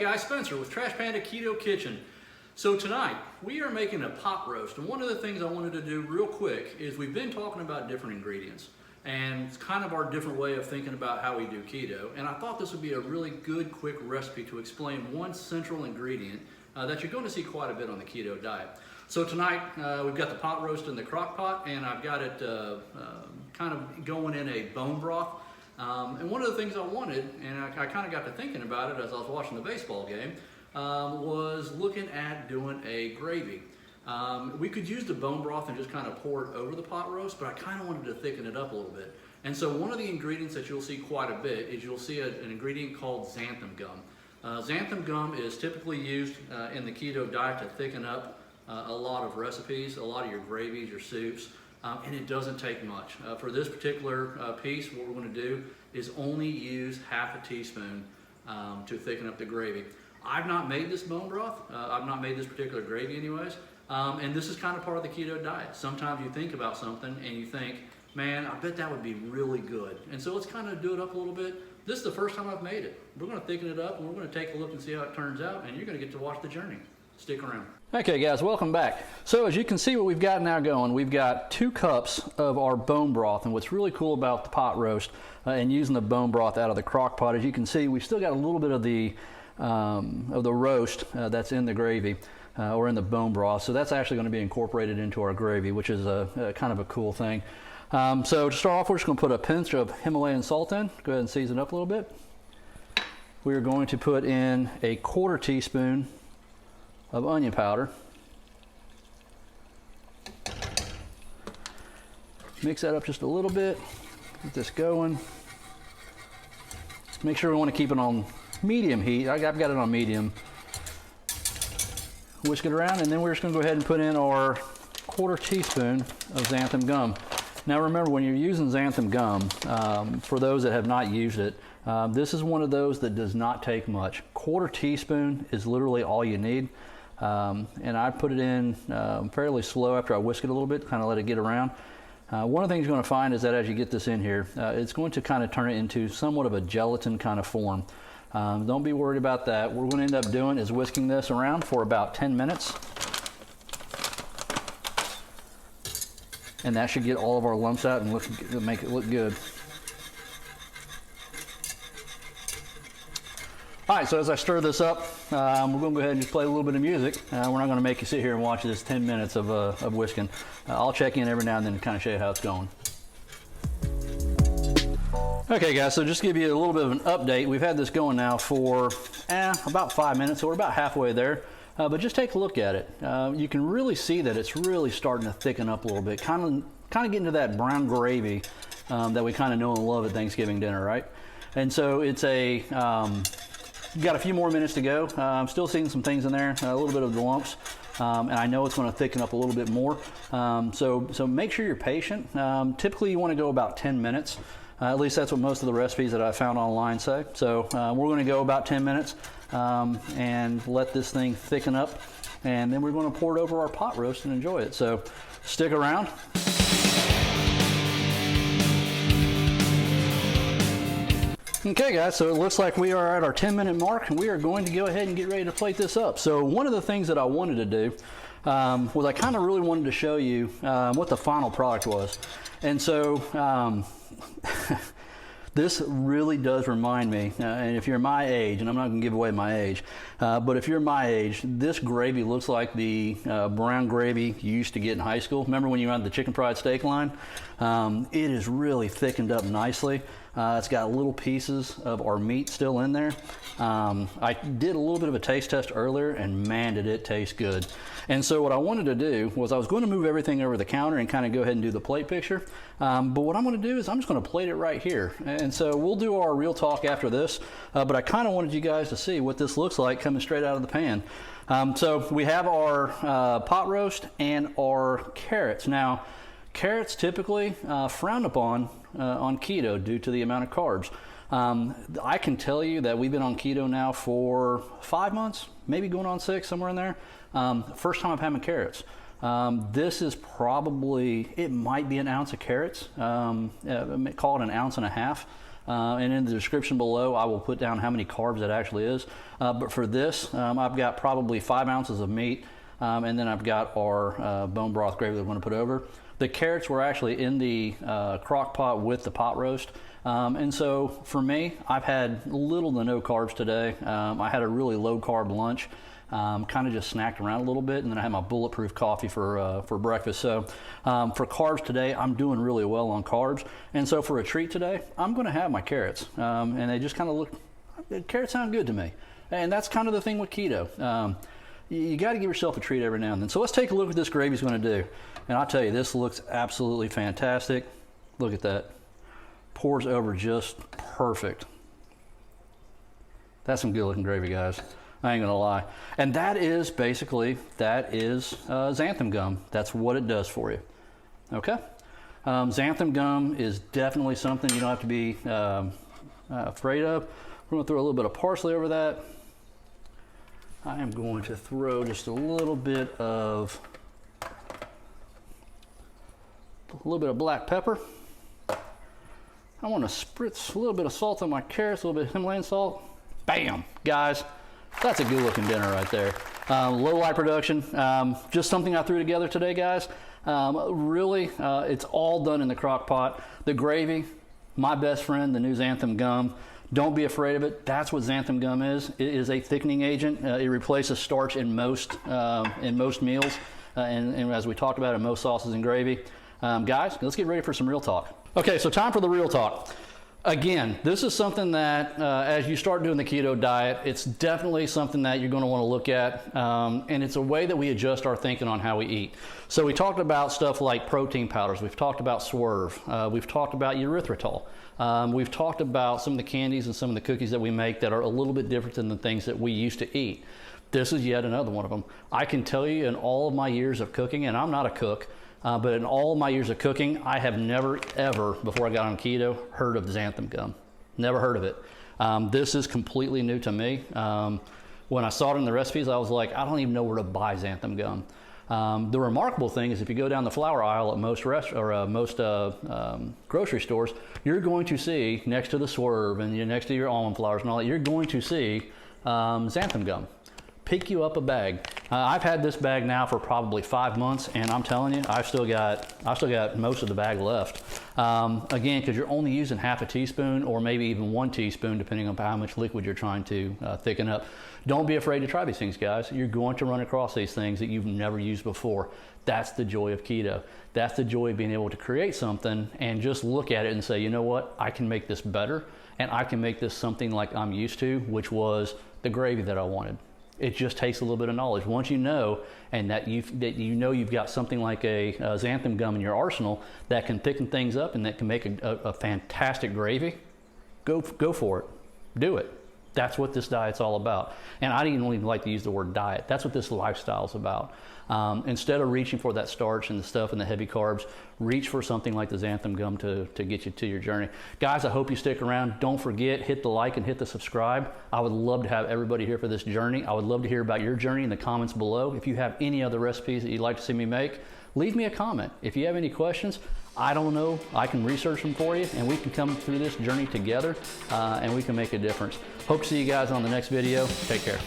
guys, Spencer with Trash Panda Keto Kitchen. So tonight we are making a pot roast, and one of the things I wanted to do real quick is we've been talking about different ingredients, and it's kind of our different way of thinking about how we do keto, and I thought this would be a really good quick recipe to explain one central ingredient that you're going to see quite a bit on the keto diet. So tonight we've got the pot roast in the crock pot, and I've got it kind of going in a bone broth. And one of the things I wanted, and I kind of got to thinking about it as I was watching the baseball game, was looking at doing a gravy. We could use the bone broth and just kind of pour it over the pot roast, but I kind of wanted to thicken it up a little bit. And so one of the ingredients that you'll see quite a bit is you'll see an ingredient called xanthan gum. Xanthan gum is typically used in the keto diet to thicken up a lot of recipes, a lot of your gravies, your soups. And it doesn't take much. For this particular piece, what we're going to do is only use half a teaspoon to thicken up the gravy. I've not made this bone broth. I've not made this particular gravy anyways. And this is kind of part of the keto diet. Sometimes you think about something and you think, man, I bet that would be really good. And so let's kind of do it up a little bit. This is the first time I've made it. We're going to thicken it up and we're going to take a look and see how it turns out. And you're going to get to watch the journey. Stick around. Okay guys, welcome back. So as you can see what we've got now going, we've got 2 cups of our bone broth, and what's really cool about the pot roast and using the bone broth out of the crock pot, as you can see, we've still got a little bit of the roast that's in the gravy or in the bone broth, so that's actually going to be incorporated into our gravy, which is a kind of a cool thing. So to start off, we're just going to put a pinch of Himalayan salt in. Go ahead and season it up a little bit. We're going to put in a 1/4 teaspoon of onion powder. Mix that up just a little bit, get this going. Make sure we want to keep it on medium heat. I've got it on medium. Whisk it around, and then we're just going to go ahead and put in our 1/4 teaspoon of xanthan gum. Now remember, when you're using xanthan gum, for those that have not used it, this is one of those that does not take much. 1/4 teaspoon is literally all you need. And I put it in fairly slow after I whisk it a little bit, kind of let it get around. One of the things you're going to find is that as you get this in here, it's going to kind of turn it into somewhat of a gelatin kind of form. Don't be worried about that. What we're going to end up doing is whisking this around for about 10 minutes. And that should get all of our lumps out and make it look good. All right, so as I stir this up, we're going to go ahead and just play a little bit of music. We're not going to make you sit here and watch this 10 minutes of whisking. I'll check in every now and then to kind of show you how it's going. Okay guys, so just to give you a little bit of an update, we've had this going now for about 5 minutes, so we're about halfway there. But just take a look at it. You can really see that it's really starting to thicken up a little bit, kind of getting to that brown gravy that we kind of know and love at Thanksgiving dinner, right? And so it's a... got a few more minutes to go. I'm still seeing some things in there, a little bit of the lumps, and I know it's going to thicken up a little bit more. So make sure you're patient. Typically you want to go about 10 minutes. At least that's what most of the recipes that I found online say. So we're going to go about 10 minutes and let this thing thicken up, and then we're going to pour it over our pot roast and enjoy it. So stick around. Okay guys, so it looks like we are at our 10-minute mark, and we are going to go ahead and get ready to plate this up. So one of the things that I wanted to do was I kind of really wanted to show you what the final product was. And so this really does remind me, and if you're my age, and I'm not going to give away my age, but if you're my age, this gravy looks like the brown gravy you used to get in high school. Remember when you were on the chicken fried steak line? It is really thickened up nicely. It's got little pieces of our meat still in there. I did a little bit of a taste test earlier, and man, did it taste good. And so what I wanted to do was I was going to move everything over the counter and kind of go ahead and do the plate picture. But what I'm going to do is I'm just going to plate it right here. And so we'll do our real talk after this. But I kind of wanted you guys to see what this looks like coming straight out of the pan. So we have our pot roast and our carrots. Now, carrots typically frowned upon on keto due to the amount of carbs. I can tell you that we've been on keto now for 5 months, maybe going on 6, somewhere in there. First time I've had my carrots. This is probably, it might be an ounce of carrots, call it an ounce and a half. And in the description below, I will put down how many carbs that actually is. But for this, I've got probably 5 ounces of meat, and then I've got our bone broth gravy that I'm going to put over. The carrots were actually in the crock pot with the pot roast. And so for me, I've had little to no carbs today. I had a really low carb lunch, kind of just snacked around a little bit, and then I had my bulletproof coffee for breakfast. So for carbs today, I'm doing really well on carbs. And so for a treat today, I'm going to have my carrots. And they just kind of look, carrots sound good to me. And that's kind of the thing with keto. You got to give yourself a treat every now and then. So let's take a look at what this gravy's going to do. And I'll tell you, this looks absolutely fantastic. Look at that. Pours over just perfect. That's some good looking gravy, guys. I ain't gonna lie. And that is basically, xanthan gum. That's what it does for you. Okay? Xanthan gum is definitely something you don't have to be afraid of. We're gonna throw a little bit of parsley over that. I am going to throw just a little bit of black pepper. I want to spritz a little bit of salt on my carrots, a little bit of Himalayan salt. Bam, guys, that's a good looking dinner right there. Low light production, just something I threw together today, guys. Really, it's all done in the crock pot. The gravy, my best friend, the new Xanthan Gum. Don't be afraid of it. That's what Xanthan Gum is. It is a thickening agent. It replaces starch in most meals, and as we talked about, in most sauces and gravy. Guys, let's get ready for some real talk. Okay, so time for the real talk. Again, this is something that as you start doing the keto diet, it's definitely something that you're going to want to look at, and it's a way that we adjust our thinking on how we eat. So we talked about stuff like protein powders. We've talked about Swerve. We've talked about erythritol. We've talked about some of the candies and some of the cookies that we make that are a little bit different than the things that we used to eat. This is yet another one of them. I can tell you in all of my years of cooking, and I'm not a cook, but in all my years of cooking, I have never, ever, before I got on keto, heard of Xanthan Gum. Never heard of it. This is completely new to me. When I saw it in the recipes, I was like, I don't even know where to buy Xanthan Gum. The remarkable thing is if you go down the flour aisle at most grocery stores, you're going to see next to the Swerve and next to your almond flours and all that, you're going to see Xanthan Gum. Pick you up a bag. I've had this bag now for probably 5 months, and I'm telling you, I've still got most of the bag left. Again, because you're only using half a teaspoon or maybe even 1 teaspoon, depending on how much liquid you're trying to thicken up. Don't be afraid to try these things, guys. You're going to run across these things that you've never used before. That's the joy of keto. That's the joy of being able to create something and just look at it and say, you know what, I can make this better, and I can make this something like I'm used to, which was the gravy that I wanted. It just takes a little bit of knowledge. Once you know, and that you know you've got something like a Xanthan Gum in your arsenal that can thicken things up and that can make a fantastic gravy, go for it. Do it. That's what this diet's all about. And I didn't even like to use the word diet. That's what this lifestyle's about. Instead of reaching for that starch and the stuff and the heavy carbs, reach for something like the Xanthan Gum to get you to your journey. Guys, I hope you stick around. Don't forget, hit the like and hit the subscribe. I would love to have everybody here for this journey. I would love to hear about your journey in the comments below. If you have any other recipes that you'd like to see me make, leave me a comment. If you have any questions, I don't know, I can research them for you, and we can come through this journey together, and we can make a difference. Hope to see you guys on the next video. Take care.